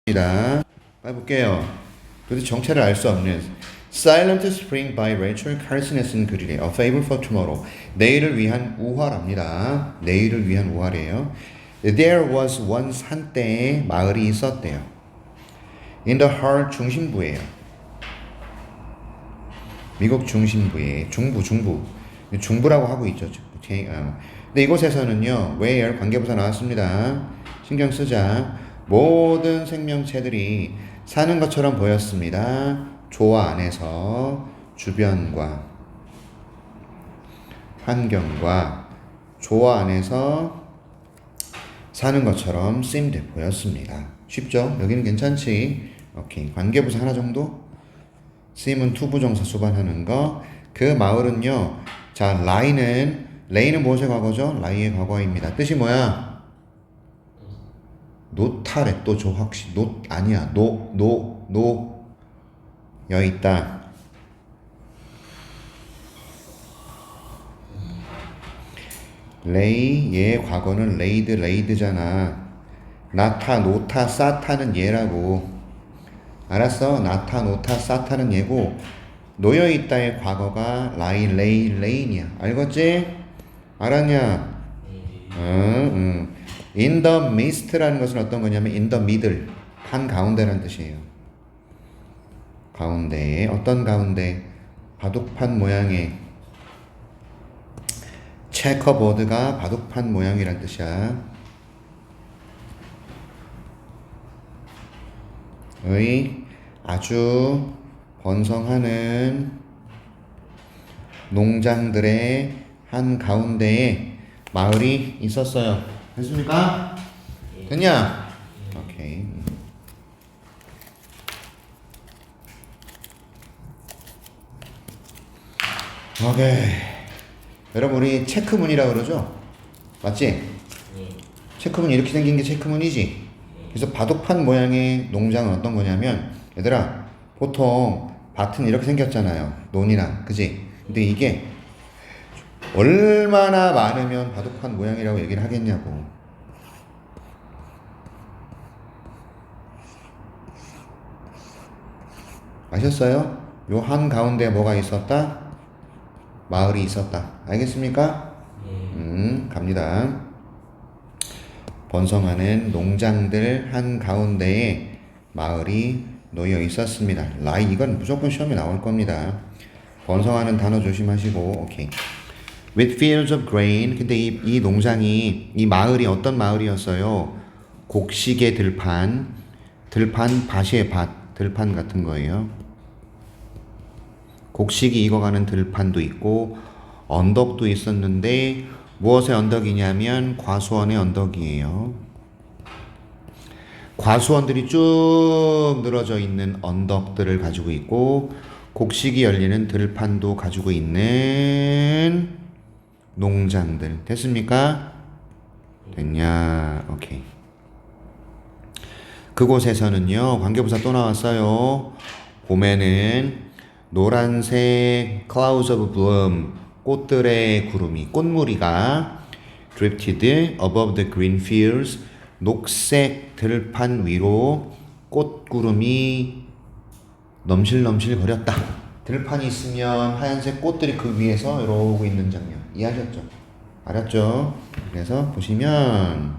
입니다. 해볼게요. 도대체 정체를 알 수 없는 Silent Spring by Rachel Carlson에 쓴 글이래요. A Fable for Tomorrow. 내일을 위한 우화랍니다. 내일을 위한 우화래요. There was once 한때 마을이 있었대요. In the heart 중심부예요. 미국 중심부에 중부라고 하고 있죠. 오케이. 근데 이곳에서는요. where 관계부사 나왔습니다. 신경 쓰자. 모든 생명체들이 사는 것처럼 보였습니다. 조화 안에서 주변과 환경과 조화 안에서 사는 것처럼 seemed 보였습니다. 쉽죠? 여기는 괜찮지? 오케이. 관계부사 하나 정도? seem은 투부정사 수반하는 거. 그 마을은요. 자, 레이는 무엇의 과거죠? 라이의 과거입니다. 뜻이 뭐야? 노타래 또 저 확실히 아니야 여기 있다. 레이의 과거는 레이드잖아. 나타 노타 사타는 얘라고. 알았어? 나타 노타 사타는 얘고 놓여있다의 과거가 레인이야. 알겠지? 알았냐? 응. In the midst라는 것은 어떤 거냐면 in the middle, 한가운데라는 뜻이에요. 가운데에, 어떤 가운데? 바둑판 모양의 체커보드가 바둑판 모양이란 뜻이야. 의 아주 번성하는 농장들의 한가운데에 마을이 있었어요. 됐습니까? 됐냐? 오케이. 오케이. 여러분 우리 체크문이라고 그러죠? 맞지? 체크문 이렇게 생긴 게 체크문이지? 그래서 바둑판 모양의 농장은 어떤 거냐면 얘들아 보통 밭은 이렇게 생겼잖아요. 논이나 그지? 근데 이게 얼마나 많으면 바둑판 모양이라고 얘기를 하겠냐고. 아셨어요? 요 한가운데 뭐가 있었다? 마을이 있었다. 알겠습니까? 갑니다. 번성하는 농장들 한가운데에 마을이 놓여 있었습니다. 이건 무조건 시험에 나올 겁니다. 번성하는 단어 조심하시고. 오케이. With fields of grain. 근데 이 농장이, 이 마을이 어떤 마을이었어요? 곡식의 들판, 밭의 밭, 들판 같은 거예요. 곡식이 익어가는 들판도 있고 언덕도 있었는데 무엇의 언덕이냐면 과수원의 언덕이에요. 과수원들이 쭉 늘어져 있는 언덕들을 가지고 있고 곡식이 열리는 들판도 가지고 있는 농장들. 됐습니까? 됐냐? 오케이. 그곳에서는요, 관계부사 또 나왔어요. 봄에는 노란색 clouds of bloom, 꽃들의 구름이, 꽃무리가 drifted above the green fields, 녹색 들판 위로 꽃구름이 넘실넘실 거렸다. 들판이 있으면 하얀색 꽃들이 그 위에서 이러고 있는 장면. 이해하셨죠? 알았죠? 그래서 보시면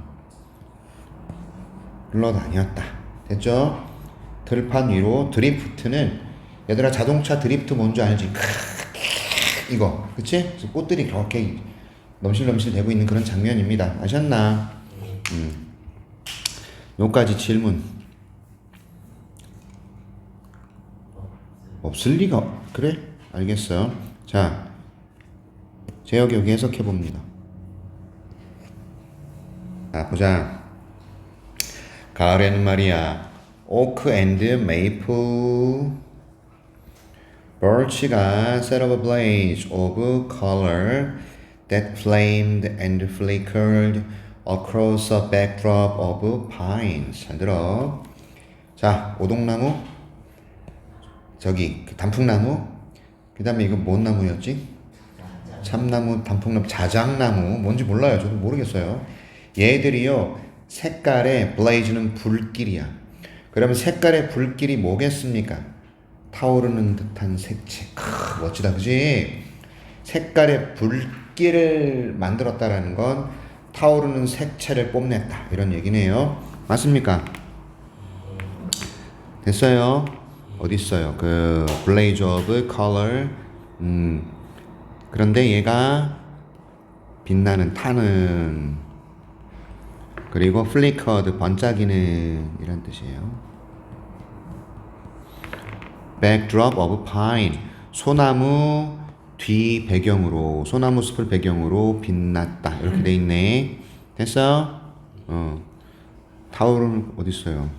흘러다녔다. 됐죠? 들판 위로 드리프트는 얘들아 자동차 드리프트 뭔지 알지? 이거 그치? 그래서 꽃들이 그렇게 넘실넘실 되고 있는 그런 장면입니다. 아셨나? 여기까지 질문 없을 리가. 그래? 알겠어. 자, 제혁이 여기 해석해 봅니다. 보자. 가을에는 말이야 오크 앤드 메이플 birch가 set up a blaze of color that flamed and flickered across a backdrop of pines. 잘 들어. 자, 오동나무, 저기 단풍나무, 그 다음에 이거 뭔 나무였지? 참나무, 단풍나무, 자작나무, 뭔지 몰라요. 저도 모르겠어요. 얘들이요 색깔에 blaze는 불길이야. 그러면 색깔의 불길이 뭐겠습니까? 타오르는 듯한 색채. 멋지다, 그지? 색깔의 불길을 만들었다라는 건 타오르는 색채를 뽐냈다, 이런 얘기네요. 맞습니까? 됐어요. 어디 있어요? 그 blaze of color. 그런데 얘가 빛나는, 타는, 그리고 flickered, 번쩍이는, 이런 뜻이에요. backdrop of pine, 소나무 뒤 배경으로, 소나무 숲을 배경으로 빛났다, 이렇게 돼 있네. 됐어? 타오르는 어디 있어요?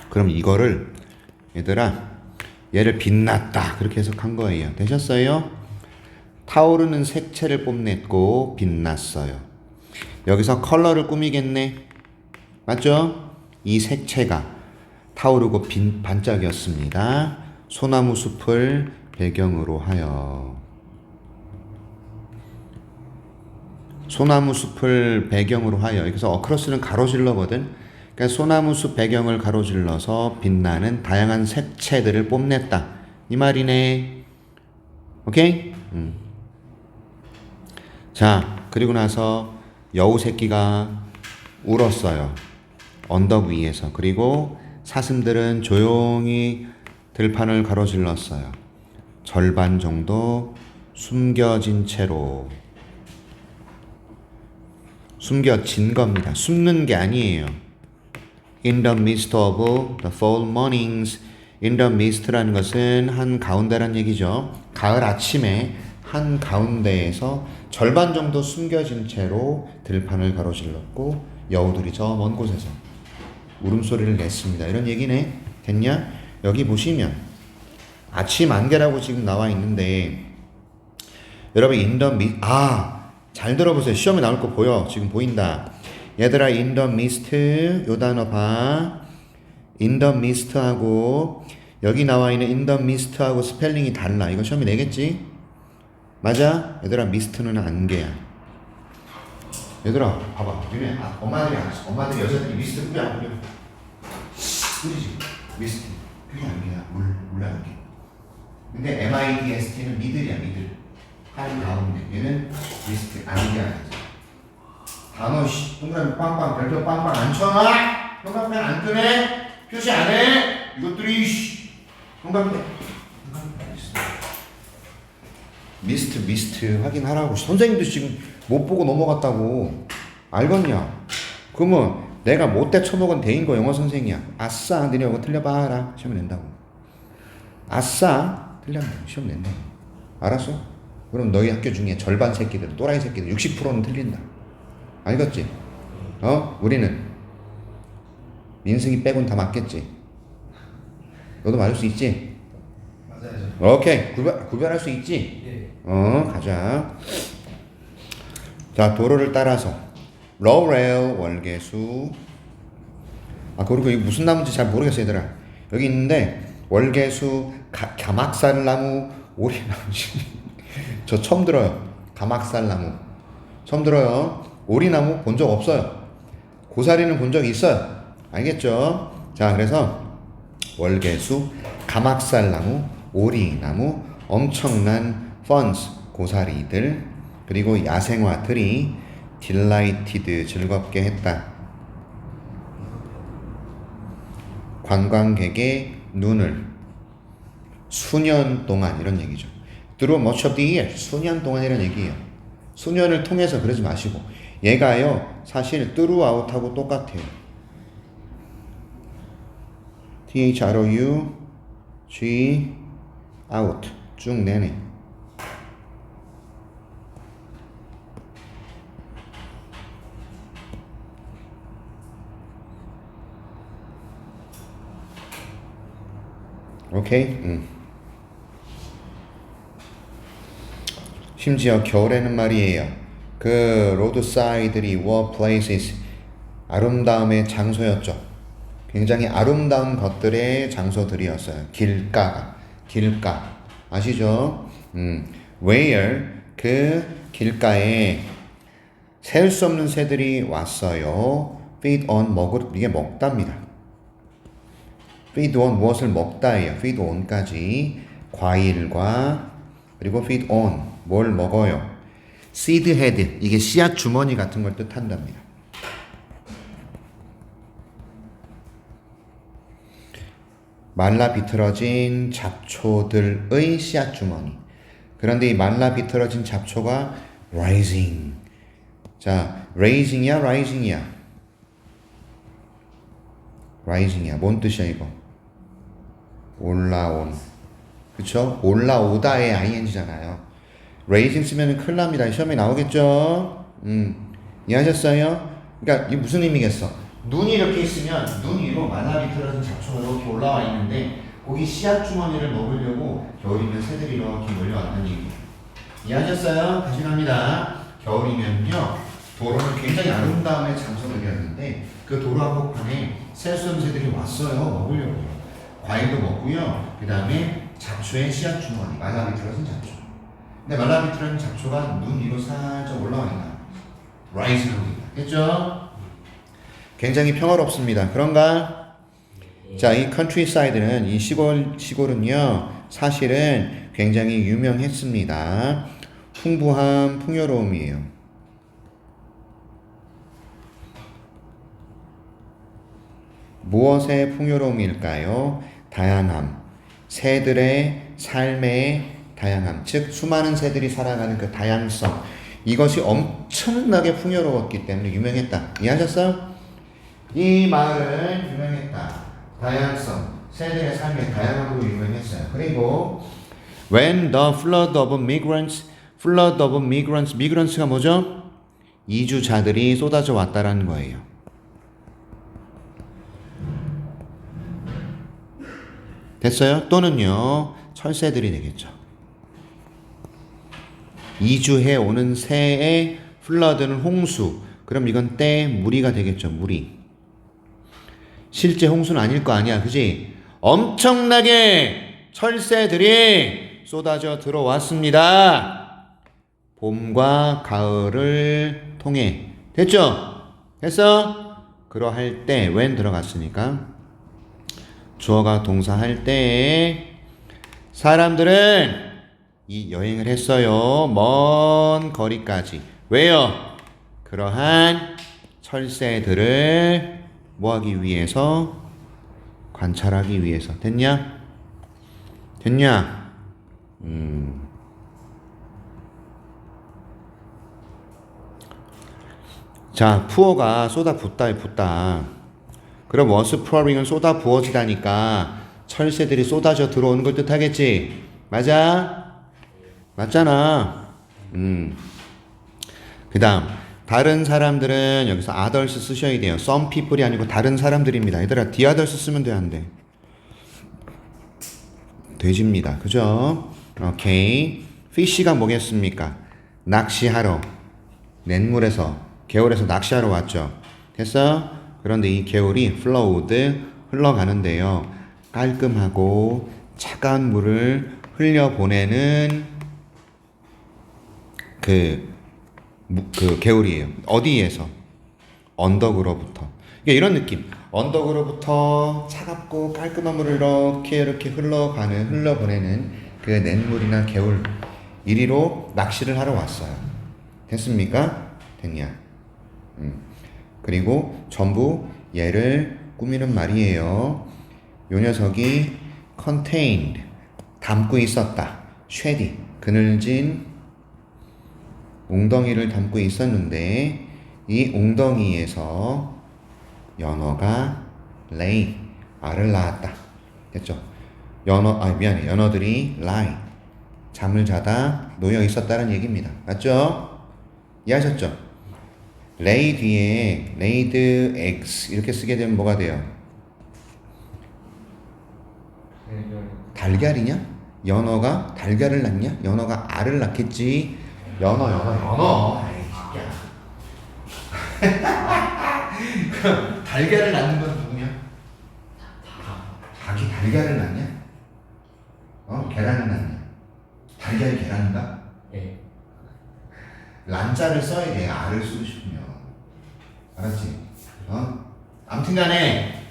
그럼 이거를 얘들아, 얘를 빛났다, 그렇게 해석한 거예요. 되셨어요? 타오르는 색채를 뽐냈고 빛났어요. 여기서 컬러를 꾸미겠네. 맞죠? 이 색채가 타오르고 반짝였습니다. 소나무 숲을 배경으로 하여. 소나무 숲을 배경으로 하여. 그래서 어크로스는 가로질러거든. 그러니까 소나무 숲 배경을 가로질러서 빛나는 다양한 색채들을 뽐냈다, 이 말이네. 오케이? 자, 그리고 나서 여우 새끼가 울었어요. 언덕 위에서. 그리고 사슴들은 조용히 들판을 가로질렀어요. 절반 정도 숨겨진 채로. 숨겨진 겁니다. 숨는 게 아니에요. In the midst of the fall mornings. In the midst라는 것은 한가운데란 얘기죠. 가을 아침에 한가운데에서 절반 정도 숨겨진 채로 들판을 가로질렀고 여우들이 저 먼 곳에서 울음소리를 냈습니다, 이런 얘기네. 됐냐? 여기 보시면 아침 안개라고 지금 나와 있는데, 여러분 in the mist, 잘 들어보세요. 시험에 나올 거 보여. 지금 보인다. 얘들아, in the mist, 요 단어 봐. in the mist하고 여기 나와 있는 in the mist하고 스펠링이 달라. 이거 시험에 내겠지? 맞아? 얘들아, mist는 안개야. 얘들아, 봐봐. 니네 엄마들이 안 써. 엄마들이 여자들이 미스트 뿌려 안 뿌려? 뿌리지. 미스트. 그게 안개야. 물 안개. 근데 MIDST는 미들이야, 미들. 한 가운데. 얘는 미스트, 안개야. 단어 동그라미 빵빵, 별표 빵빵 안 쳐놔? 형광펜 안 끄네? 표시 안 해? 이것들이 형광펜. 미스트 확인하라고. 선생님도 지금 못 보고 넘어갔다고. 알겠냐? 그러면 내가 못돼 쳐먹은 대인거 영어 선생이야. 아싸, 너네 이거 틀려봐라. 시험 낸다고. 아싸, 틀렸네. 시험 낸다고. 알았어? 그럼 너희 학교 중에 절반 새끼들, 또라이 새끼들 60%는 틀린다. 알겠지? 우리는 민승이 빼곤 다 맞겠지? 너도 맞을 수 있지? 맞아요. 오케이. 구별할 수 있지? 네. 가자. 자, 도로를 따라서 러렐, 월계수. 그리고 이게 무슨 나무인지 잘 모르겠어, 얘들아. 여기 있는데 월계수, 가막살나무, 오리나무. 저 처음 들어요. 가막살나무 처음 들어요. 오리나무 본 적 없어요. 고사리는 본 적이 있어요. 알겠죠? 자, 그래서 월계수, 가막살나무, 오리나무, 엄청난 펀스, 고사리들, 그리고 야생화들이 딜라이티드, 즐겁게 했다. 관광객의 눈을 수년 동안, 이런 얘기죠. Through much of the year, 수년 동안이라는 얘기예요. 수년을 통해서 그러지 마시고, 얘가요 사실 throughout하고 똑같아요. THROUG out, 쭉 내내. 오케이? 심지어 겨울에는 말이에요. 그 로드사이드리 were places, 아름다움의 장소였죠. 굉장히 아름다운 것들의 장소들이었어요. 길가 아시죠? where, 그 길가에 셀 수 없는 새들이 왔어요. feed on 이게 먹답니다. feed on 무엇을 먹다예요. feed on까지 과일과 그리고 feed on 뭘 먹어요. seed head 이게 씨앗 주머니 같은 걸 뜻한답니다. 말라 비틀어진 잡초들의 씨앗 주머니. 그런데 이 말라 비틀어진 잡초가 rising. 자, raising이야, rising이야? rising이야. 뭔 뜻이야 이거? 올라온. 그쵸? 올라오다의 ing잖아요. raising 쓰면 큰일 납니다. 시험에 나오겠죠? 이해하셨어요? 그러니까 이게 무슨 의미겠어? 눈이 이렇게 있으면 눈 위로 말라 비틀어진 잡초가 이렇게 올라와 있는데 거기 씨앗 주머니를 먹으려고 겨울이면 새들이 이렇게 몰려왔다는 얘기예요. 이해하셨어요? 다시 갑니다. 겨울이면요 도로는 굉장히 아름다움의 장소들이었는데 그 도로 한복판에 새수염새들이 왔어요. 먹으려고요. 과일도 먹고요. 그 다음에 잡초의 씨앗 주머니, 말라 비틀어진 잡초. 근데 말라 비틀어진 잡초가 눈 위로 살짝 올라와 있나? 라이즈라고 있겠죠? 굉장히 평화롭습니다. 그런가? 자, 이 컨트리사이드는 이 시골은요 사실은 굉장히 유명했습니다. 풍부함, 풍요로움이에요. 무엇의 풍요로움일까요? 다양함. 새들의 삶의 다양함. 즉 수많은 새들이 살아가는 그 다양성. 이것이 엄청나게 풍요로웠기 때문에 유명했다. 이해하셨어요? 이 마을은 유명했다. 다양성. 새들의 삶의 다양함으로 유명했어요. 그리고 when the flood of migrants가 뭐죠? 이주자들이 쏟아져 왔다라는 거예요. 됐어요? 또는요 철새들이 되겠죠. 이주해 오는 새의 플러드는 홍수. 그럼 이건 무리가 되겠죠. 무리. 실제 홍수는 아닐 거 아니야. 그지? 엄청나게 철새들이 쏟아져 들어왔습니다. 봄과 가을을 통해. 됐죠? 됐어? 그러할 때 when 들어갔으니까 주어가 동사할 때 사람들은 이 여행을 했어요. 먼 거리까지. 왜요? 그러한 철새들을 뭐하기 위해서? 관찰하기 위해서. 됐냐? 됐냐? 자, 푸어가 쏟아 붓다에 붓다. 그럼 was pouring은 쏟아 부어지다니까 철새들이 쏟아져 들어오는 걸 뜻하겠지? 맞아? 맞잖아. 그 다음 다른 사람들은 여기서 others 쓰셔야 돼요. some people이 아니고 다른 사람들입니다. 얘들아 the others 쓰면 돼 안 돼? 돼지입니다. 그죠? 오케이. fish가 뭐겠습니까? 낚시하러 냇물에서 개울에서 낚시하러 왔죠. 됐어? 그런데 이 개울이 flowed 흘러가는데요. 깔끔하고 차가운 물을 흘려보내는 그 개울이에요. 어디에서? 언덕으로부터. 그러니까 이런 느낌. 언덕으로부터 차갑고 깔끔한 물을 이렇게 흘러보내는 그 냇물이나 개울 이리로 낚시를 하러 왔어요. 됐습니까? 됐냐? 그리고 전부 얘를 꾸미는 말이에요. 요 녀석이 contained 담고 있었다. 쉐디 그늘진 웅덩이를 담고 있었는데 이 웅덩이에서 연어가 lay 알을 낳았다. 됐죠? 연어들이 lie 잠을 자다 놓여 있었다는 얘기입니다. 맞죠? 이해하셨죠? lay 뒤에 laid eggs 이렇게 쓰게 되면 뭐가 돼요? 달걀이냐? 연어가 달걀을 낳냐? 연어가 알을 낳겠지. 연어. 그럼 달걀을 낳는 건 누구냐? 닭이 달걀을 낳냐? 계란을 낳냐? 달걀이 계란인가? 예. 란자를 써야 돼. 알을 쓰고 싶으면. 알았지? 아무튼간에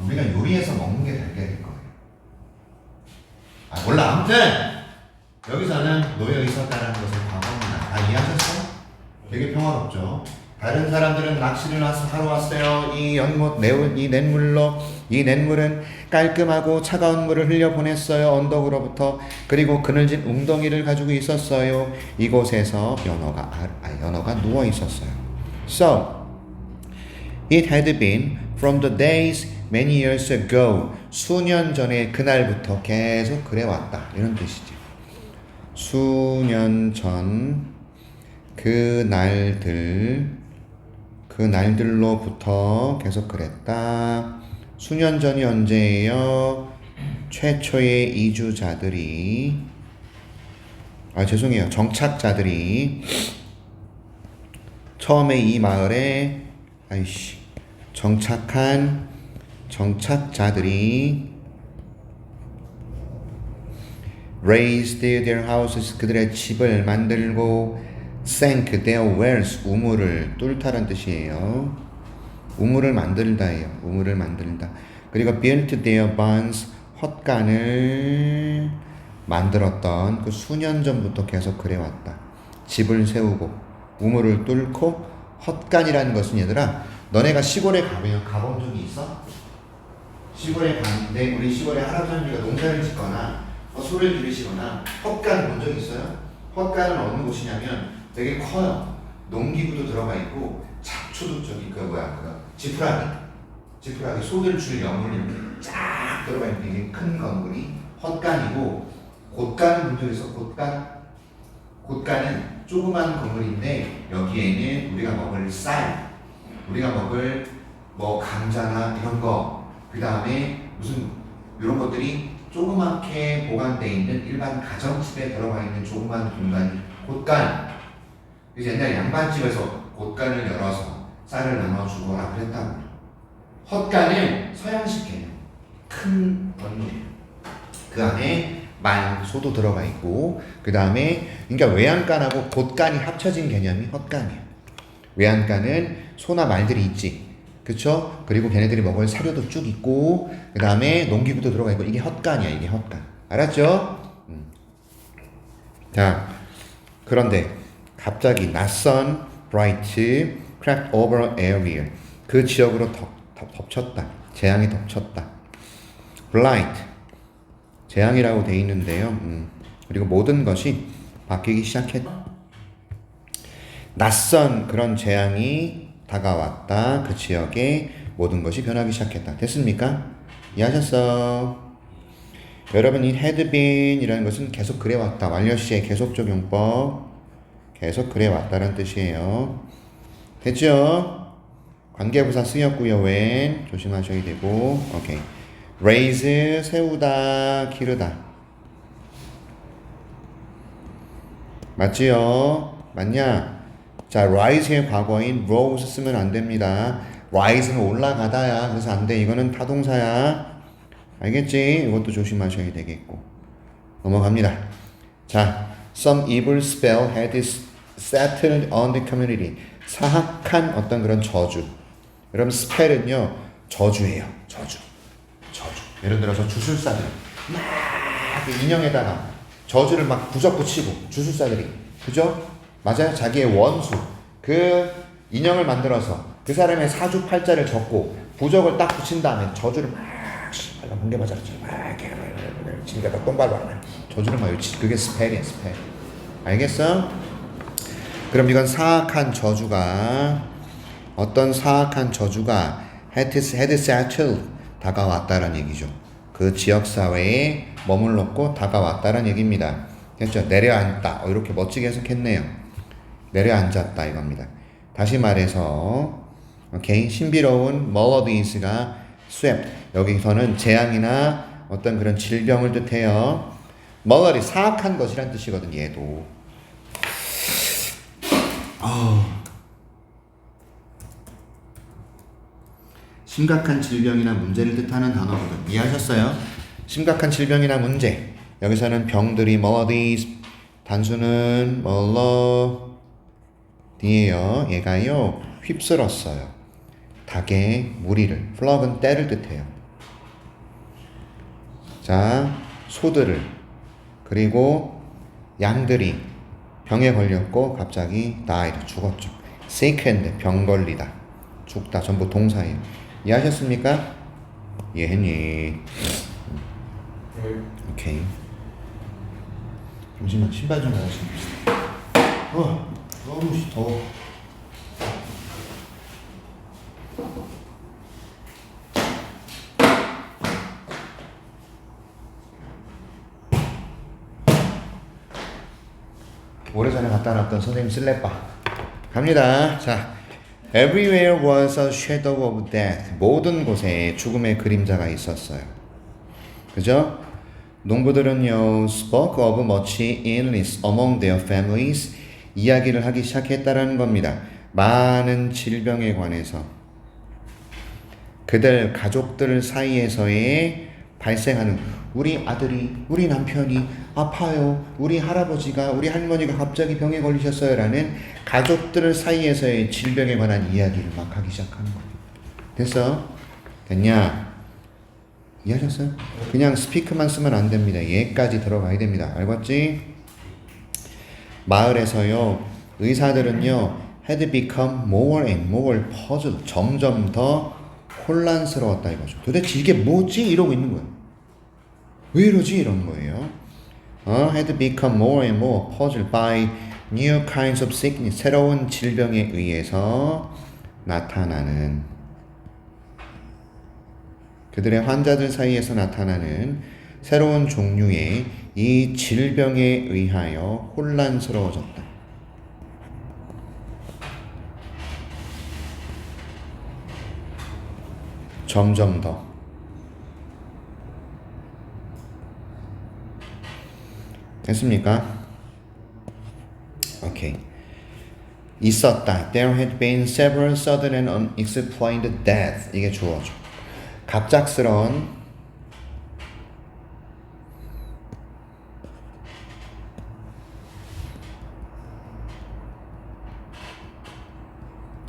우리가 요리해서 먹는 게 달걀일 거예요. 몰라. 아무튼 여기서는 놓여 있었다는 것을 과거입니다. 이해하셨어? 되게 평화롭죠. 다른 사람들은 낚시를 하러 왔어요. 이 냇물은 깔끔하고 차가운 물을 흘려 보냈어요. 언덕으로부터. 그리고 그늘진 웅덩이를 가지고 있었어요. 이곳에서 연어가 누워 있었어요. So, it had been from the days many years ago. 수년 전에 그날부터 계속 그래왔다. 이런 뜻이죠. 수년 전 그날들로부터 계속 그랬다. 수년 전이 언제예요? 최초의 이주자들이 정착자들이 처음에 이 마을에 정착자들이 raised their houses, 그들의 집을 만들고 sank their wells, 우물을 뚫다란 뜻이에요. 우물을 만들다예요. 우물을 만들다. 그리고 built their barns, 헛간을 만들었던 그 수년 전부터 계속 그래왔다. 집을 세우고 우물을 뚫고 헛간이라는 것은 얘들아, 너네가 시골에 가본 적이 있어? 시골에 갔는데 우리 시골에 할아버지 할머니가 농사를 짓거나 소를 기르시거나 헛간 본 적 있어요? 헛간은 어느 곳이냐면 되게 커요. 농기구도 들어가 있고 잡초도 지푸라기 소들 줄 염을 이렇게 쫙 들어가 있는 되게 큰 건물이 헛간이고, 곶간은 본 적 있어? 곶간은 조그만 건물인데 여기에는 우리가 먹을 쌀, 우리가 먹을 감자나 이런 거, 그 다음에 무슨 이런 것들이 조그맣게 보관되어 있는 일반 가정집에 들어가 있는 조그만 공간이 곶간. 그래서 옛날 양반집에서 곶간을 열어서 쌀을 나눠주거나 그랬다고. 헛간은 서양식 개념, 큰 건물이에요. 그 안에 말, 소도 들어가 있고, 그 다음에 그러니까 외양간하고 곶간이 합쳐진 개념이 헛간이에요. 외양간은 소나 말들이 있지, 그쵸? 그리고 걔네들이 먹을 사료도 쭉 있고, 그 다음에 농기구도 들어가 있고, 이게 헛간이야. 이게 헛간. 알았죠? 자, 그런데 갑자기 낯선 bright crept over area, 그 지역으로 덮쳤다. 재앙이 덮쳤다. blight, 재앙이라고 돼 있는데요. 그리고 모든 것이 바뀌기 시작했다. 낯선 그런 재앙이 다가왔다. 그 지역에 모든 것이 변하기 시작했다. 됐습니까? 이해하셨어? 여러분, 이 had been 이라는 것은 계속 그래왔다. 완료시의 계속적 용법, 계속 그래왔다는 뜻이에요. 됐죠? 관계부사 쓰였고요. when 조심하셔야 되고. 오케이. raise, 세우다, 기르다. 맞지요? 맞냐? 자, rise의 과거인 rose 쓰면 안 됩니다. rise는 올라가다야. 그래서 안 돼. 이거는 타동사야. 알겠지? 이것도 조심하셔야 되겠고. 넘어갑니다. 자, some evil spell had settled on the community. 사악한 어떤 그런 저주. 여러분, spell은요, 저주예요. 저주. 예를 들어서 주술사들 막 인형에다가 저주를 막 부적 붙이고, 주술사들이, 그죠? 맞아요. 자기의 원수, 그 인형을 만들어서 그 사람의 사주팔자를 적고 부적을 딱 붙인 다음에 저주를 막 번개 맞았지. 지금까지 똥발로 하네. 저주를 막 외치. 그게 스펠이야, 스펠. 알겠어? 그럼 이건 사악한 저주가, 어떤 사악한 저주가 had settled, 다가왔다라는 얘기죠. 그 지역사회에 머물렀고 다가왔다라는 얘기입니다. 됐죠? 내려앉다. 이렇게 멋지게 해석했네요. 내려앉았다 이겁니다. 다시 말해서, 오케이, 신비로운 melodies가 swept. 여기서는 재앙이나 어떤 그런 질병을 뜻해요. melody, 사악한 것이란 뜻이거든, 얘도. 심각한 질병이나 문제를 뜻하는 단어거든. 이해하셨어요? 심각한 질병이나 문제. 여기서는 병들이 melodies, 단수는 melody, 얘가요 휩쓸었어요. 닭의 무리를. flog은 때를 뜻해요. 자, 소들을 그리고 양들이 병에 걸렸고 갑자기 died 죽었죠. sickend 병 걸리다 죽다 전부 동사예요. 이해하셨습니까? 이해했니? 오케이. 잠시만 신발 좀 갈아신습니다. 너무 더워. 오래전에 갖다 놨던 선생님 슬래퍼 갑니다. 자, everywhere was a shadow of death. 모든 곳에 죽음의 그림자가 있었어요. 그죠? 농부들은요 spoke of much illness among their families. 이야기를 하기 시작했다라는 겁니다. 많은 질병에 관해서 그들 가족들 사이에서의 발생하는 우리 아들이 우리 남편이 아파요. 우리 할아버지가 우리 할머니가 갑자기 병에 걸리셨어요. 라는 가족들 사이에서의 질병에 관한 이야기를 막 하기 시작하는 거예요. 됐어? 됐냐? 이해하셨어요? 그냥 스피크만 쓰면 안 됩니다. 얘까지 들어가야 됩니다. 알겠지? 마을에서요 의사들은요 had become more and more puzzled. 점점 더 혼란스러웠다 이거죠. 도대체 이게 뭐지? 이러고 있는 거예요. 왜 이러지? 이런 거예요. had become more and more puzzled by new kinds of sickness. 새로운 질병에 의해서 나타나는 그들의 환자들 사이에서 나타나는 새로운 종류의 이 질병에 의하여 혼란스러워졌다. 점점 더 됐습니까? 오케이. 있었다. There had been several sudden and unexplained deaths. 이게 주어죠. 갑작스러운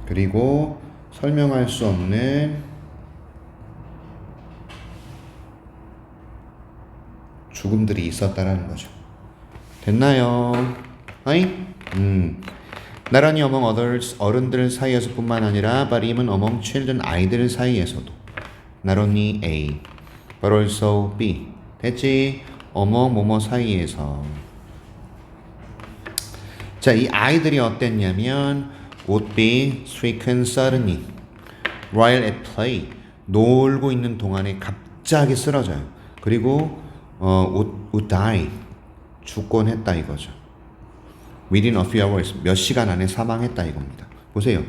그리고 설명할 수 없는 죽음들이 있었다라는 거죠. 됐나요? 아이? Not only among others, 어른들 사이에서 뿐만 아니라 but even among children, 아이들 사이에서도 Not only A, but also B. 됐지? 어머 뭐뭐 사이에서. 자, 이 아이들이 어땠냐면 would be stricken suddenly while at play. 놀고 있는 동안에 갑자기 쓰러져요. 그리고 would die. 죽곤 했다 이거죠. Within a few hours. 몇 시간 안에 사망했다 이겁니다. 보세요.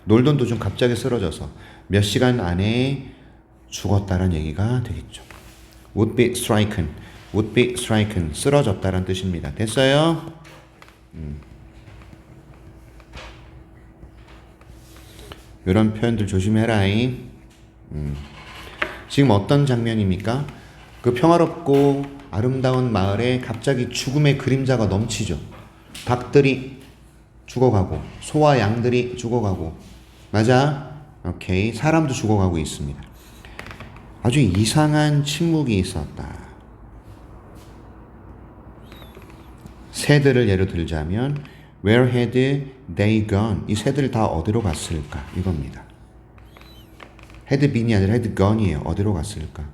놀던 도중 갑자기 쓰러져서 몇 시간 안에 죽었다는 얘기가 되겠죠. Would be stricken. Would be stricken. 쓰러졌다는 뜻입니다. 됐어요? 이런 표현들 조심해라. 지금 어떤 장면입니까? 그 평화롭고 아름다운 마을에 갑자기 죽음의 그림자가 넘치죠. 닭들이 죽어가고 소와 양들이 죽어가고 맞아? 오케이. 사람도 죽어가고 있습니다. 아주 이상한 침묵이 있었다. 새들을 예로 들자면 Where had they gone? 이 새들 다 어디로 갔을까? 이겁니다. had been이 아니라 had gone이에요. 어디로 갔을까?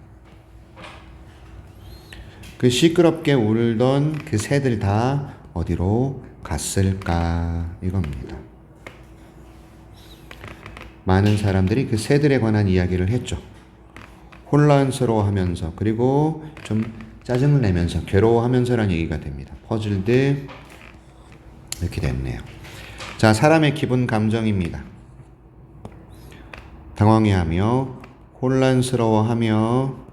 그 시끄럽게 울던 그 새들 다 어디로 갔을까? 이겁니다. 많은 사람들이 그 새들에 관한 이야기를 했죠. 혼란스러워하면서 그리고 좀 짜증을 내면서 괴로워하면서라는 얘기가 됩니다. 퍼즐드 이렇게 됐네요. 자, 사람의 기본 감정입니다. 당황해하며 혼란스러워하며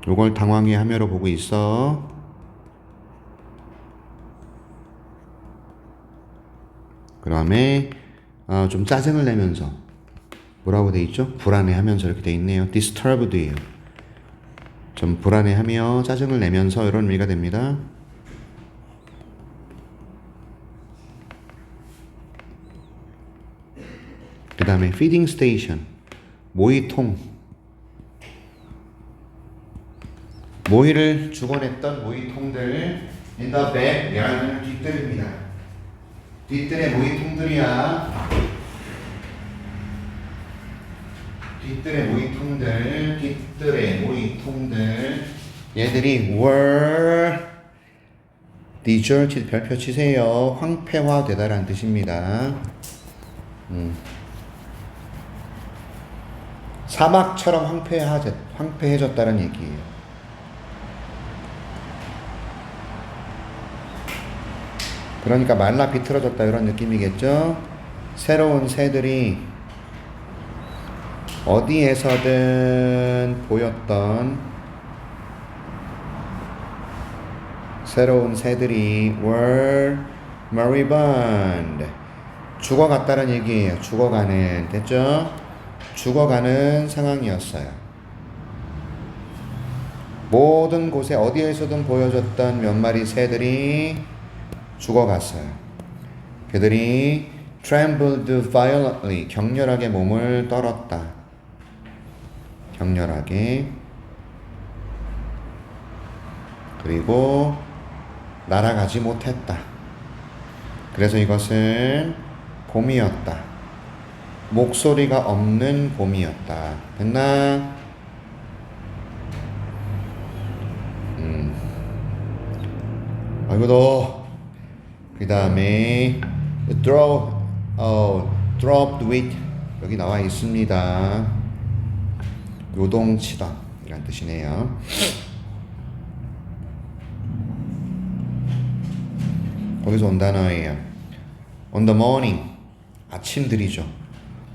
요걸 당황해하며로 보고 있어. 그 다음에 좀 짜증을 내면서 뭐라고 돼 있죠? 불안해하면서 이렇게 돼 있네요. disturbed예요. 좀 불안해하며 짜증을 내면서 이런 의미가 됩니다. 그 다음에 feeding station, 모이통. 모이를 주곤 했던 모이통들 in the back, 얘는 뒷뜰입니다. 뒷뜰의 모이통들이야. 뒷뜰의 모이통들. 얘들이 were deserted, 별표 치세요. 황폐화되다라는 뜻입니다. 사막처럼 황폐해졌다는 얘기예요. 그러니까 말라 비틀어졌다 이런 느낌이겠죠. 새로운 새들이 어디에서든 보였던 새로운 새들이 were moribund, 죽어갔다는 얘기예요. 죽어가는, 됐죠? 죽어가는 상황이었어요. 모든 곳에 어디에서든 보여줬던 몇 마리 새들이 죽어갔어요. 그들이 trembled violently, 격렬하게 몸을 떨었다. 격렬하게. 그리고 날아가지 못했다. 그래서 이것은 봄이었다. 목소리가 없는 봄이었다. 됐나? 아이고도. 그 다음에 dropped with, 여기 나와 있습니다. 요동치다 이란 뜻이네요. 거기서 온 단어예요. on the morning, 아침들이죠.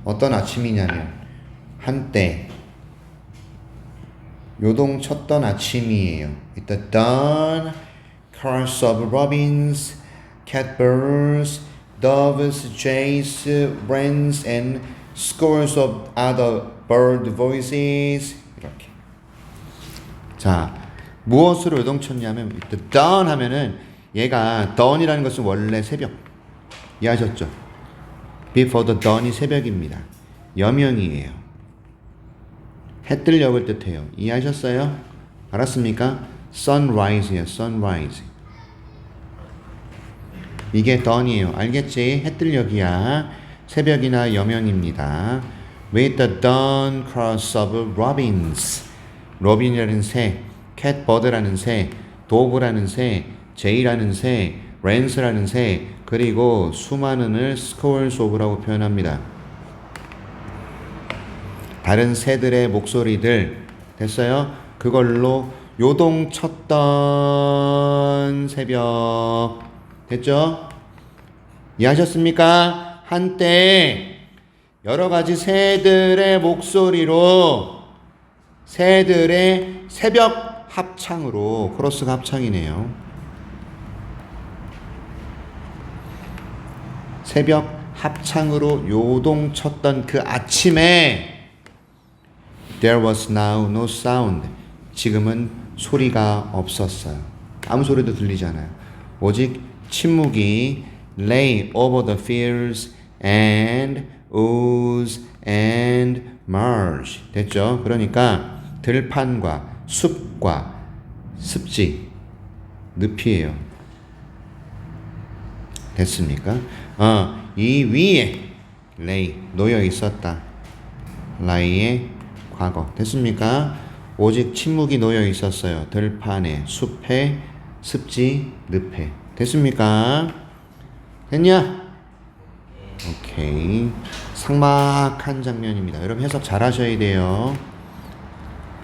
어떤 아침이냐면 한때 요동쳤던 아침이에요. At the dawn, chorus of robins, catbirds, doves, jays, wrens, and scores of other bird voices. 이렇게. 자, 무엇으로 요동쳤냐면 the dawn 하면은 얘가 dawn이라는 것은 원래 새벽. 이해하셨죠? Before the dawn이 새벽입니다. 여명이에요. 해 뜰 역을 뜻해요. 이해하셨어요? 알았습니까? sunrise예요. sunrise. 이게 dawn이에요. 알겠지? 해 뜰 역이야. 새벽이나 여명입니다. With the dawn chorus of robins. 로빈이라는 새, catbird라는 새, dove라는 새, jay라는 새, wrens라는 새, 그리고 수많은을 scores of라고 표현합니다. 다른 새들의 목소리들, 됐어요? 그걸로 요동쳤던 새벽, 됐죠? 이해하셨습니까? 한때 여러 가지 새들의 목소리로 새들의 새벽 합창으로, 크로스가 합창이네요. 새벽 합창으로 요동쳤던 그 아침에 There was now no sound. 지금은 소리가 없었어요. 아무 소리도 들리지 않아요. 오직 침묵이 lay over the fields and woods and marsh. 됐죠? 그러니까 들판과 숲과 습지, 늪이에요. 됐습니까? 이 위에 lay, 놓여 있었다. lie의 과거. 됐습니까? 오직 침묵이 놓여 있었어요. 들판에, 숲에, 습지, 늪에. 됐습니까? 됐냐? 오케이. 삭막한 장면입니다. 여러분 해석 잘 하셔야 돼요.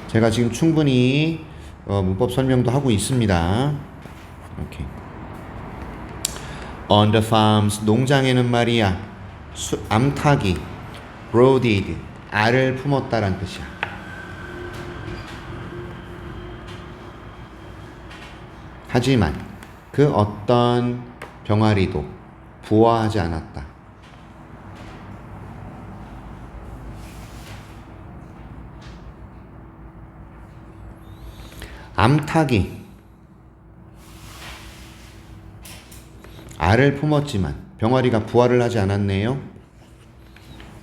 제가 지금 충분히 문법 설명도 하고 있습니다. 오케이. On the farms, 농장에는 말이야. 암탉이 brooded, 알을 품었다란 뜻이야. 하지만 그 어떤 병아리도 부화하지 않았다. 암탉이 알을 품었지만 병아리가 부화를 하지 않았네요.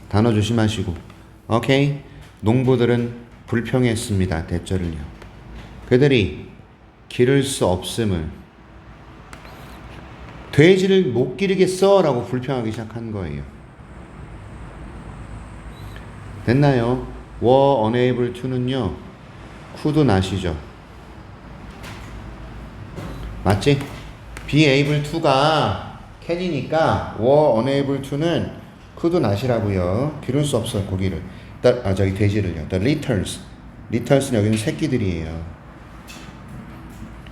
단어 조심하시고. 오케이. 농부들은 불평했습니다. 대절을요. 그들이 기를 수 없음을, 돼지를 못 기르겠어 라고 불평하기 시작한 거예요. 됐나요? were unable to는요 could not이죠. 맞지? be able to가 can이니까 were unable to는 could not이라고요. 기를 수 없어 고기를. 저기 돼지를요. The littles는 여기는 새끼들이에요.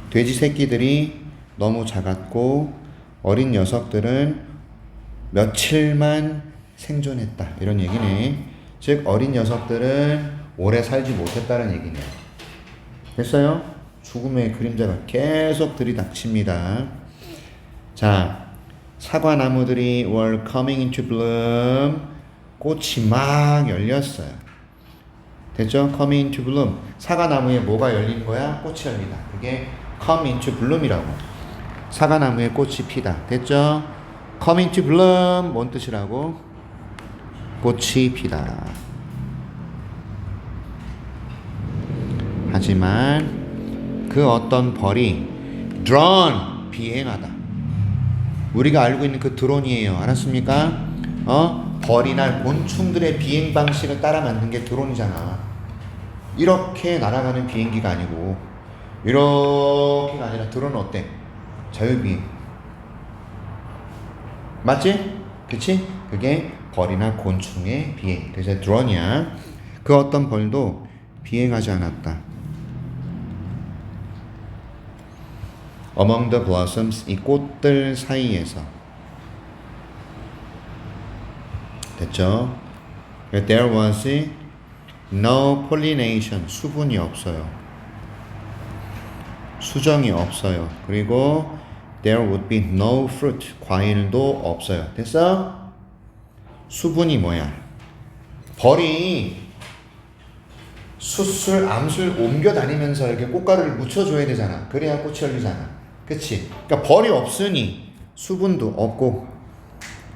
돼지 새끼들이 너무 작았고 어린 녀석들은 며칠만 생존했다. 이런 얘기네. 즉 어린 녀석들은 오래 살지 못했다는 얘기네. 됐어요? 죽음의 그림자가 계속 들이닥칩니다. 자, 사과나무들이 were coming into bloom. 꽃이 막 열렸어요. 됐죠? coming into bloom. 사과나무에 뭐가 열린 거야? 꽃이 열리다. 그게 come into bloom이라고. 사과나무에 꽃이 피다. 됐죠? come into bloom 뭔 뜻이라고? 꽃이 피다. 하지만 그 어떤 벌이 drawn 비행하다. 우리가 알고 있는 그 드론이에요. 알았습니까? 벌이나 곤충들의 비행 방식을 따라 만든 게 드론이잖아. 이렇게 날아가는 비행기가 아니고 이렇게가 아니라 드론은 어때? 자유비행. 맞지? 그치? 그게 벌이나 곤충의 비행. 그래서 드론이야. 그 어떤 벌도 비행하지 않았다. Among the blossoms, 이 꽃들 사이에서. 됐죠? There was no pollination. 수분이 없어요. 수정이 없어요. 그리고 there would be no fruit. 과일도 없어요. 됐어? 수분이 뭐야? 벌이 숫술, 암술 옮겨 다니면서 이렇게 꽃가루를 묻혀줘야 되잖아. 그래야 꽃이 열리잖아. 그치? 그러니까 벌이 없으니 수분도 없고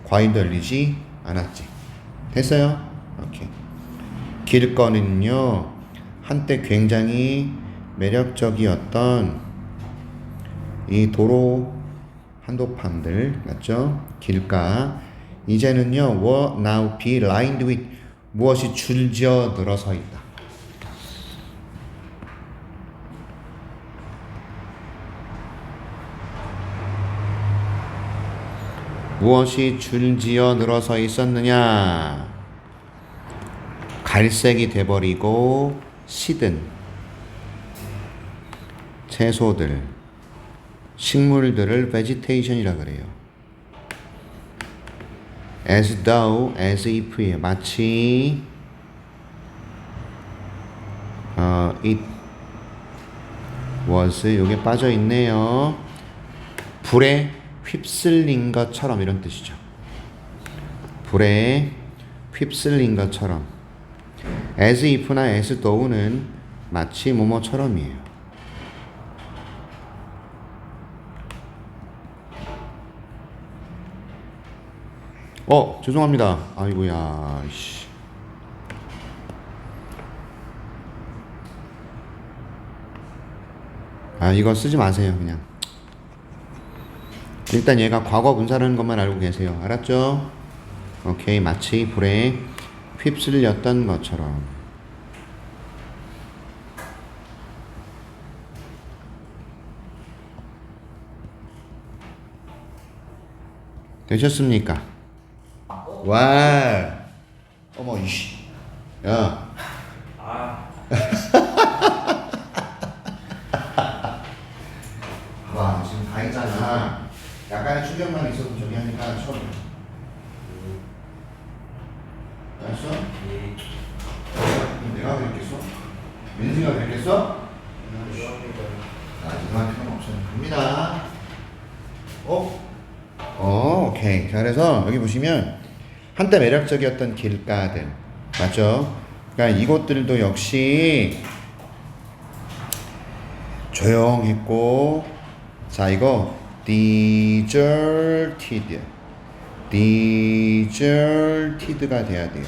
과일도 열리지 않았지. 됐어요? 오케이. 길거리는요, 한때 굉장히 매력적이었던 이 도로 한복판들, 맞죠? 길가. 이제는요, were now be lined with 무엇이 줄지어 늘어서 있다. 무엇이 줄지어 늘어서 있었느냐? 갈색이 돼버리고 시든 채소들, 식물들을 vegetation이라 그래요. as though, as if예요. 마치 it was, 요게 빠져 있네요. 불에 휩쓸린 것처럼 이런 뜻이죠. 불에 휩쓸린 것처럼. as if나 as though는 마치 뭐뭐처럼이에요. 죄송합니다. 아이고야, 씨. 이거 쓰지 마세요, 그냥. 일단 얘가 과거 분사라는 것만 알고 계세요. 알았죠? 오케이. 마치 불에 휩쓸렸던 것처럼. 되셨습니까? 와. 어머, 이씨. 야. 와, 지금 다 했잖아. 약간의 충격만 있어도 저기 하니까 처음. 알았어? 내가 그랬겠어? 민지가 그랬겠어? 죄송할 필요는 없어요. 갑니다. 오케이. 자, 그래서 여기 보시면 한때 매력적이었던 길가들, 맞죠? 그러니까 이곳들도 역시 조용했고, 자, 이거 deserted. deserted가 돼야 돼요.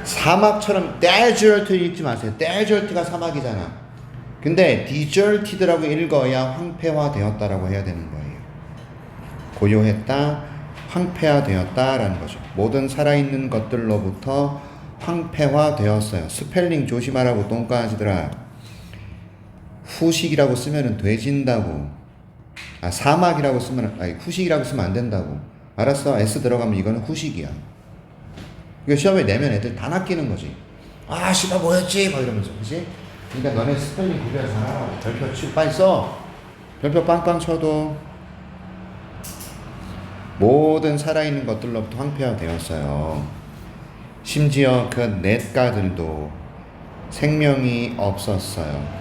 사막처럼 desert 읽지 마세요. desert가 사막이잖아. 근데 deserted라고 읽어야 황폐화되었다라고 해야 되는 거예요. 고요했다, 황폐화되었다라는 거죠. 모든 살아있는 것들로부터 황폐화되었어요. 스펠링 조심하라고 똥강아지들아. 후식이라고 쓰면은 돼진다고. 사막이라고 쓰면, 후식이라고 쓰면 안 된다고. 알았어? S 들어가면 이거는 후식이야. 이거 시험에 내면 애들 다 낚이는 거지. 씨발 뭐였지? 막 이러면서, 그치? 그러니까 너네 스펠링 구별 잘하라고. 별표 치고 빨리 써. 별표 빵빵 쳐도. 모든 살아있는 것들로부터 황폐화되었어요. 심지어 그 냇가들도 생명이 없었어요.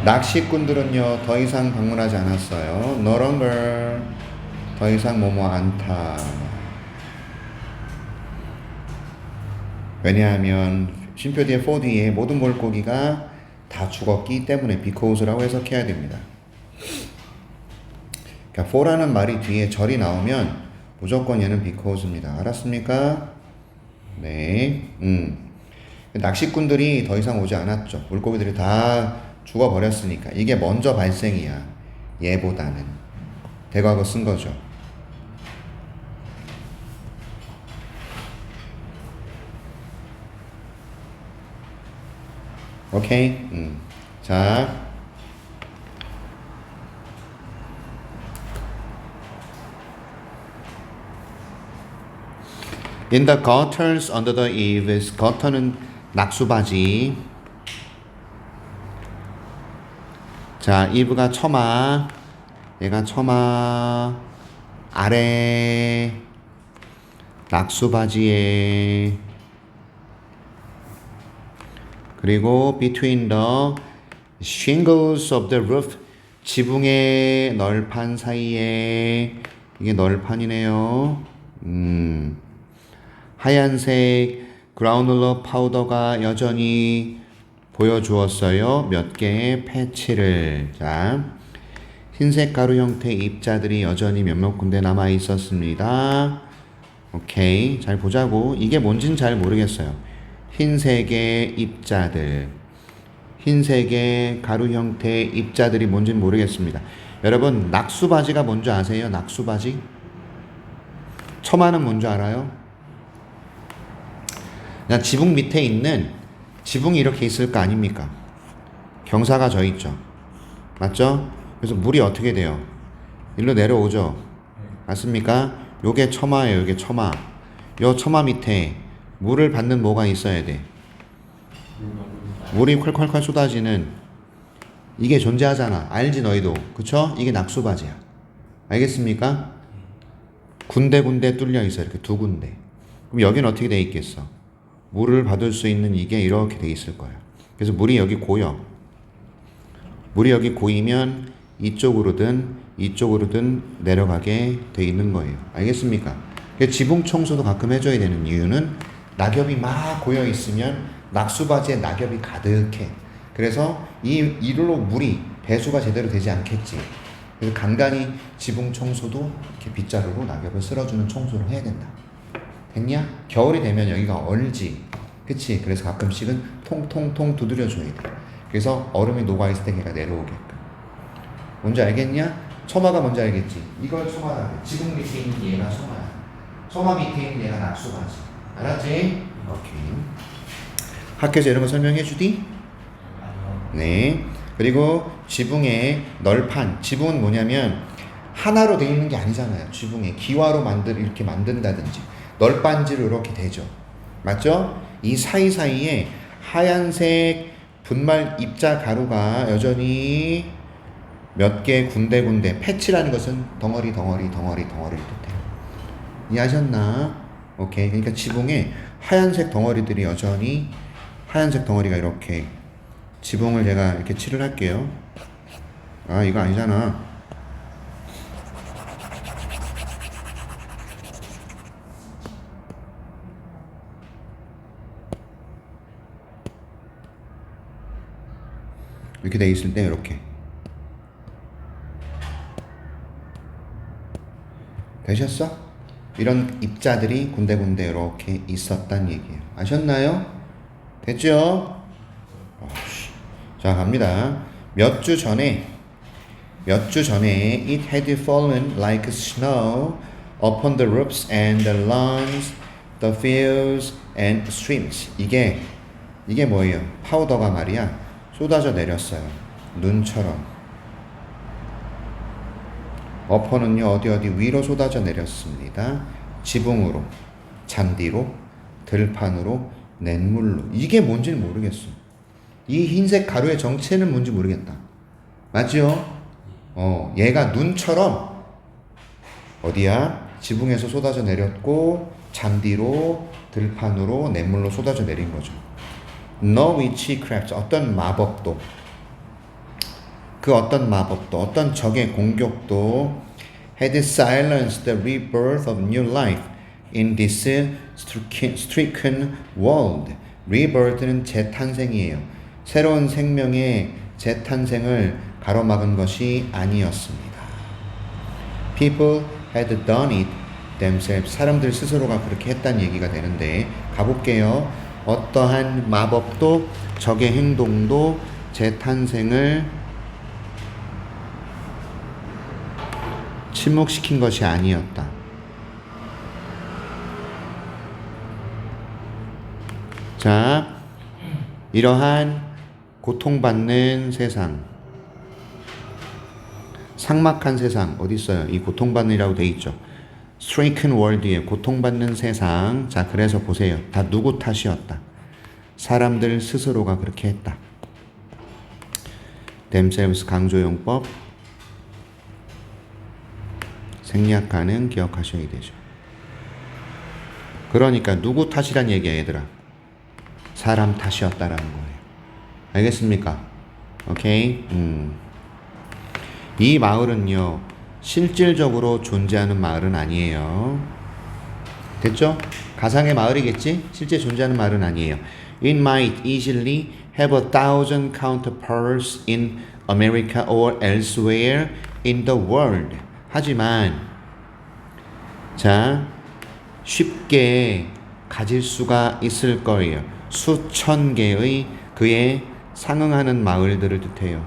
낚시꾼들은요 더 이상 방문하지 않았어요. No longer, 더 이상 뭐뭐 않다. 왜냐하면 쉼표 뒤에 for 뒤에 모든 물고기가 다 죽었기 때문에 because라고 해석해야 됩니다. 그러니까 for라는 말이 뒤에 절이 나오면 무조건 얘는 because입니다. 알았습니까? 네. 낚시꾼들이 더 이상 오지 않았죠. 물고기들이 다 죽어버렸으니까. 이게 먼저 발생이야. 얘보다는. 대과거 쓴 거죠. 오케이? 자. In the gutters under the eaves. gutter는 낙수바지. 자, eave가 처마. 얘가 처마. 아래. 낙수바지에. 그리고 between the shingles of the roof. 지붕의 널판 사이에. 이게 널판이네요. 하얀색 그라우놀러 파우더가 여전히 보여주었어요. 몇 개의 패치를. 자, 흰색 가루 형태의 입자들이 여전히 몇몇 군데 남아 있었습니다. 오케이, 잘 보자고. 이게 뭔진 잘 모르겠어요. 흰색의 입자들, 흰색의 가루 형태의 입자들이 뭔진 모르겠습니다. 여러분, 낙수바지가 뭔지 아세요? 낙수바지? 처마는 뭔지 알아요? 그냥 지붕 밑에 있는, 지붕이 이렇게 있을 거 아닙니까? 경사가 져 있죠. 맞죠? 그래서 물이 어떻게 돼요? 일로 내려오죠. 맞습니까? 요게 처마예요. 요게 처마. 요 처마 밑에 물을 받는 뭐가 있어야 돼? 물이 콸콸콸 쏟아지는 이게 존재하잖아. 알지 너희도. 그쵸? 이게 낙수바지야. 알겠습니까? 군데군데 뚫려 있어. 이렇게 두 군데. 그럼 여기는 어떻게 돼 있겠어? 물을 받을 수 있는 이게 이렇게 돼 있을 거예요. 그래서 물이 여기 고여. 물이 여기 고이면 이쪽으로든 이쪽으로든 내려가게 돼 있는 거예요. 알겠습니까? 지붕 청소도 가끔 해줘야 되는 이유는 낙엽이 막 고여 있으면 낙수바지에 낙엽이 가득해. 그래서 이로 물이 배수가 제대로 되지 않겠지. 그래서 간간히 지붕 청소도 이렇게 빗자루로 낙엽을 쓸어주는 청소를 해야 된다. 됐냐? 겨울이 되면 여기가 얼지. 그치? 그래서 가끔씩은 통통통 두드려줘야 돼. 그래서 얼음이 녹아있을 때 걔가 내려오게끔. 뭔지 알겠냐? 처마가 뭔지 알겠지? 이걸 처마라 그래. 지붕 밑에 있는 얘가 처마야. 처마 밑에 있는 얘가 낙수바지. 알았지? 오케이. 학교에서 이런 거 설명해 주디? 네. 그리고 지붕의 널판. 지붕은 뭐냐면 하나로 되어 있는 게 아니잖아요. 지붕에 기와로 이렇게 만든다든지 널빤지로 이렇게 되죠. 맞죠? 이 사이사이에 하얀색 분말 입자 가루가 여전히 몇 개 군데군데. 패치라는 것은 덩어리를 뜻해요. 이해하셨나? 오케이. 그러니까 지붕에 하얀색 덩어리들이 여전히, 하얀색 덩어리가 이렇게, 지붕을 제가 이렇게 칠을 할게요. 이거 아니잖아. 이렇게 돼 있을 때 이렇게 되셨어? 이런 입자들이 군데군데 이렇게 있었단 얘기예요. 아셨나요? 됐죠? 자, 갑니다. 몇 주 전에 it had fallen like snow upon the roofs and the lawns, the fields and streams. 이게 뭐예요? 파우더가 말이야. 쏟아져 내렸어요. 눈처럼. upon은요, 어디 위로 쏟아져 내렸습니다. 지붕으로, 잔디로, 들판으로, 냇물로. 이게 뭔지는 모르겠어. 이 흰색 가루의 정체는 뭔지 모르겠다. 맞죠? 얘가 눈처럼 어디야? 지붕에서 쏟아져 내렸고 잔디로, 들판으로, 냇물로 쏟아져 내린 거죠. No witchcraft, 어떤 마법도, 그 어떤 마법도, 어떤 적의 공격도 had silenced the rebirth of new life in this stricken world. rebirth는 재탄생이에요. 새로운 생명의 재탄생을 가로막은 것이 아니었습니다. People had done it themselves. 사람들 스스로가 그렇게 했다는 얘기가 되는데 가볼게요. 어떠한 마법도 적의 행동도 재탄생을 침묵시킨 것이 아니었다. 자, 이러한 고통받는 세상, 삭막한 세상 어디 있어요? 이 고통받는이라고 돼 있죠. stricken world에 고통받는 세상. 자, 그래서 보세요. 다 누구 탓이었다? 사람들 스스로가 그렇게 했다. themselves 강조용법 생략가는 기억하셔야 되죠. 그러니까 누구 탓이란 얘기야, 얘들아? 사람 탓이었다라는 거예요. 알겠습니까? 오케이. 이 마을은요, 실질적으로 존재하는 마을은 아니에요. 됐죠? 가상의 마을이겠지? 실제 존재하는 마을은 아니에요. It might easily have 1,000 counterparts in America or elsewhere in the world. 하지만 자, 쉽게 가질 수가 있을 거예요. 수천 개의 그에 상응하는 마을들을 뜻해요.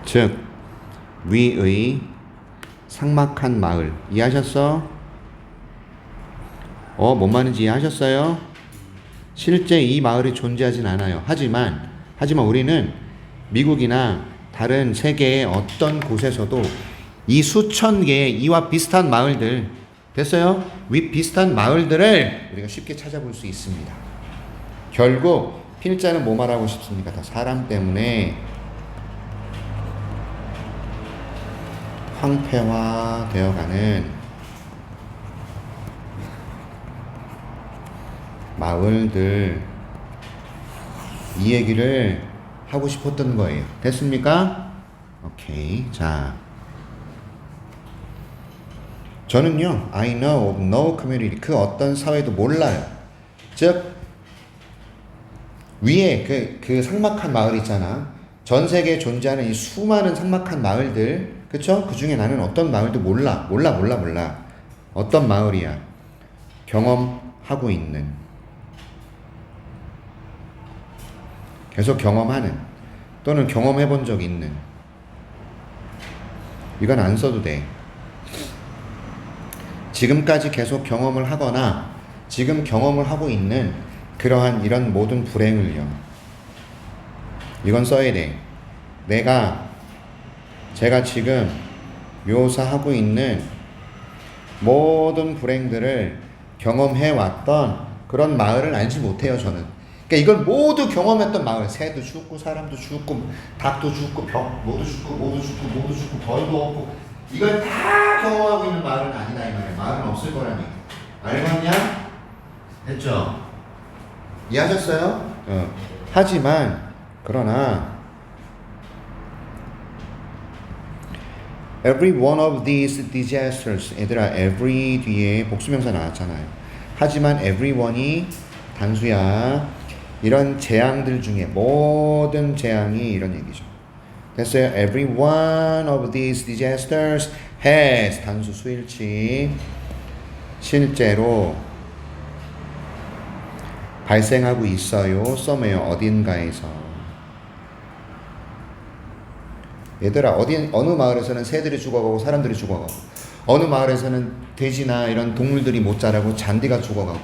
즉 위의 삭막한 마을. 이해하셨어? 뭔 말인지 이해하셨어요? 실제 이 마을이 존재하진 않아요. 하지만 우리는 미국이나 다른 세계의 어떤 곳에서도 이 수천 개의 이와 비슷한 마을들, 됐어요? 비슷한 마을들을 우리가 쉽게 찾아볼 수 있습니다. 결국 필자는 뭐 말하고 싶습니까? 다 사람 때문에 황폐화되어가는 마을들, 이 얘기를 하고 싶었던 거예요. 됐습니까? 오케이. 자, 저는요, I know of no community, 그 어떤 사회도 몰라요. 즉 위에 그 삭막한 마을 있잖아. 전 세계에 존재하는 이 수많은 삭막한 마을들, 그쵸? 그 중에 나는 어떤 마을도 몰라. 어떤 마을이야? 경험하고 있는, 계속 경험하는, 또는 경험해 본 적 있는. 이건 안 써도 돼. 지금까지 계속 경험을 하거나 지금 경험을 하고 있는 그러한 이런 모든 불행을요, 이건 써야 돼. 제가 지금 묘사하고 있는 모든 불행들을 경험해 왔던 그런 마을을 알지 못해요, 저는. 그러니까 이걸 모두 경험했던 마을. 새도 죽고 사람도 죽고 닭도 죽고 벽 모두 죽고 벌도 없고, 이걸 다 경험하고 있는 마을은 아니다 이 말이야. 마을은 없을 거라니. 알겠냐? 됐죠? 이해하셨어요? 하지만 그러나 every one of these disasters, 얘들아, every 뒤에 복수명사 나왔잖아요. 하지만 everyone이 단수야. 이런 재앙들 중에 모든 재앙이, 이런 얘기죠. 됐어요? Every one of these disasters has 단수 수일치 실제로 발생하고 있어요. somewhere 어딘가에서. 얘들아 어느 마을에서는 새들이 죽어가고 사람들이 죽어가고 어느 마을에서는 돼지나 이런 동물들이 못 자라고 잔디가 죽어가고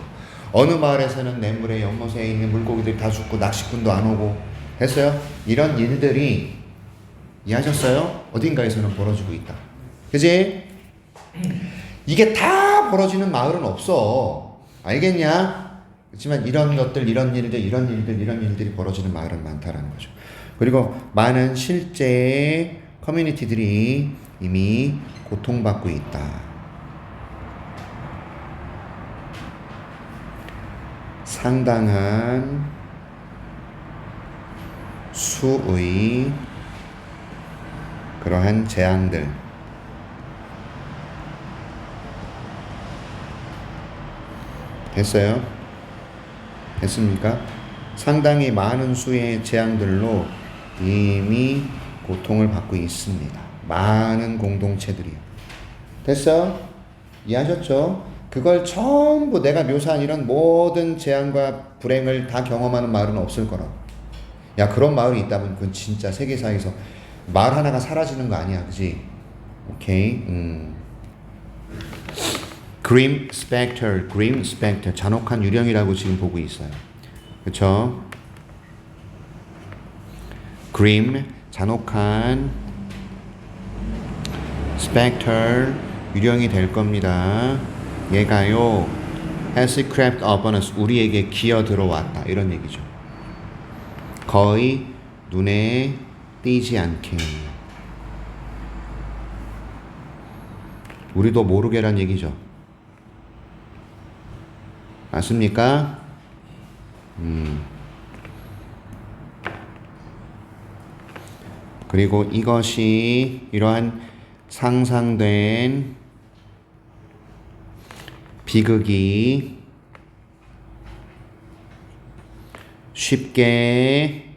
어느 마을에서는 냇물에 연못에 있는 물고기들이 다 죽고 낚시꾼도 안 오고 했어요. 이런 일들이 이해하셨어요? 어딘가에서는 벌어지고 있다. 그지? 이게 다 벌어지는 마을은 없어. 알겠냐? 그렇지만 이런 것들, 이런 일들이 벌어지는 마을은 많다라는 거죠. 그리고 많은 실제 커뮤니티들이 이미 고통받고 있다. 상당한 수의 그러한 재앙들 됐어요? 됐습니까? 상당히 많은 수의 재앙들로 이미 고통을 받고 있습니다. 많은 공동체들이요. 됐어? 이해하셨죠? 그걸 전부 내가 묘사한 이런 모든 재앙과 불행을 다 경험하는 마을은 없을 거라고. 야, 그런 마을이 있다면 그건 진짜 세계사에서 마을 하나가 사라지는 거 아니야. 그지? 오케이. Grim Spectre. 잔혹한 유령이라고 지금 보고 있어요. 그쵸? Grim, 잔혹한 Spectre, 유령이 될 겁니다. 얘가요, has crept upon us, 우리에게 기어 들어왔다. 이런 얘기죠. 거의 눈에 띄지 않게. 우리도 모르게란 얘기죠. 맞습니까? 그리고 이것이 이러한 상상된 비극이 쉽게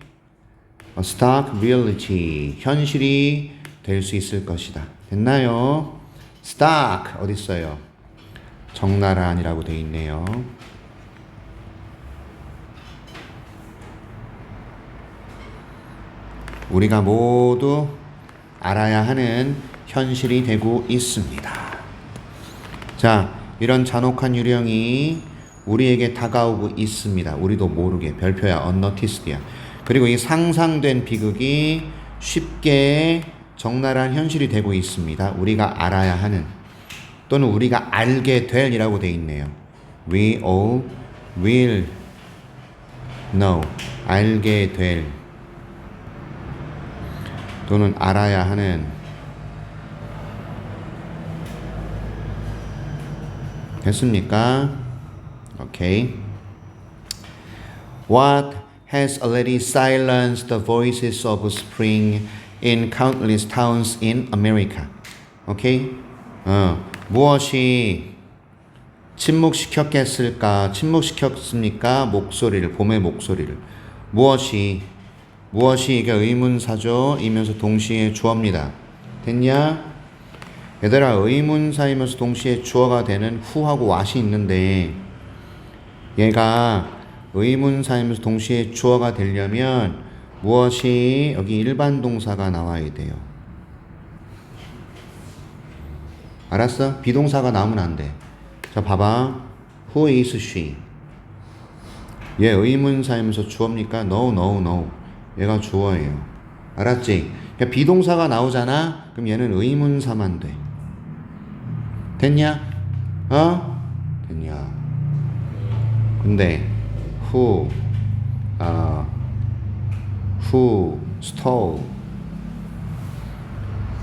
stark reality, 현실이 될 수 있을 것이다. 됐나요? stark 어디 있어요? 적나라한이라고 되어 있네요. 우리가 모두 알아야 하는 현실이 되고 있습니다. 자, 이런 잔혹한 유령이 우리에게 다가오고 있습니다. 우리도 모르게. 별표야, unnoticed야. 그리고 이 상상된 비극이 쉽게 적나라한 현실이 되고 있습니다. 우리가 알아야 하는 또는 우리가 알게 될 이라고 되어 있네요. We all will know. 알게 될 또는 알아야 하는. 됐습니까? 오케이. What has already silenced the voices of spring in countless towns in America. 오케이? 무엇이 침묵시켰겠습니까? 목소리를, 봄의 목소리를. 무엇이 이게 의문사죠. 이면서 동시에 주어입니다. 됐냐? 얘들아, 의문사이면서 동시에 주어가 되는 who하고 what이 있는데 얘가 의문사이면서 동시에 주어가 되려면 무엇이 여기 일반 동사가 나와야 돼요. 알았어? 비동사가 나오면 안 돼. 자, 봐봐. Who is she? 얘 의문사이면서 주어입니까? No. 얘가 주어예요. 알았지? 그러니까 비동사가 나오잖아? 그럼 얘는 의문사만 돼. 됐냐? 됐냐? 근데 who stole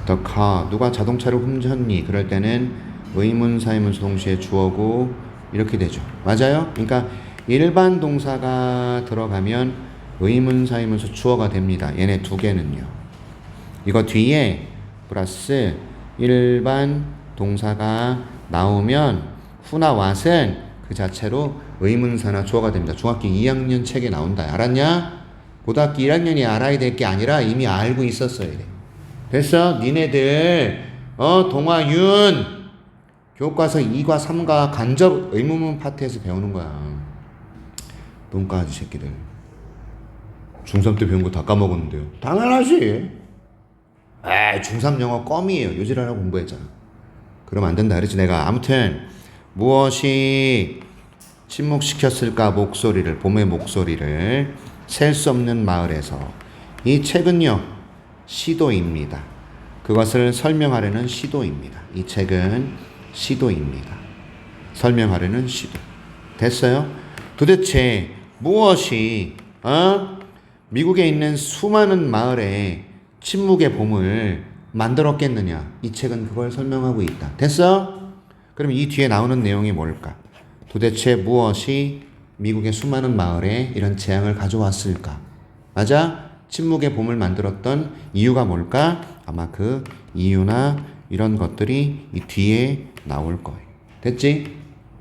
the car? 누가 자동차를 훔쳤니? 그럴 때는 의문사이면서 동시에 주어고 이렇게 되죠. 맞아요? 그러니까 일반 동사가 들어가면 의문사이면서 주어가 됩니다. 얘네 두 개는요. 이거 뒤에 플러스 일반 동사가 나오면 who나 what은 그 자체로 의문사나 주어가 됩니다. 중학교 2학년 책에 나온다. 알았냐? 고등학교 1학년이 알아야 될 게 아니라 이미 알고 있었어야 돼. 됐어? 니네들 동화윤 교과서 2과 3과 간접 의문문 파트에서 배우는 거야. 똥강아지 새끼들. 중3 때 배운 거 다 까먹었는데요. 당연하지. 에이, 중3 영어 껌이에요. 요지라라고 공부했잖아. 그러면 안 된다 그랬지 내가. 아무튼 무엇이 침묵시켰을까 목소리를, 봄의 목소리를 셀 수 없는 마을에서. 이 책은요 시도입니다. 그것을 설명하려는 시도입니다. 이 책은 시도입니다. 설명하려는 시도. 됐어요? 도대체 무엇이 미국에 있는 수많은 마을에 침묵의 봄을 만들었겠느냐. 이 책은 그걸 설명하고 있다. 됐어? 그럼 이 뒤에 나오는 내용이 뭘까? 도대체 무엇이 미국의 수많은 마을에 이런 재앙을 가져왔을까? 맞아? 침묵의 봄을 만들었던 이유가 뭘까? 아마 그 이유나 이런 것들이 이 뒤에 나올 거예요. 됐지?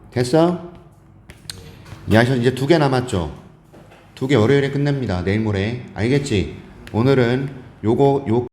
됐어? 이제 2개 남았죠? 2개 월요일에 끝냅니다. 내일 모레. 알겠지? 오늘은 요거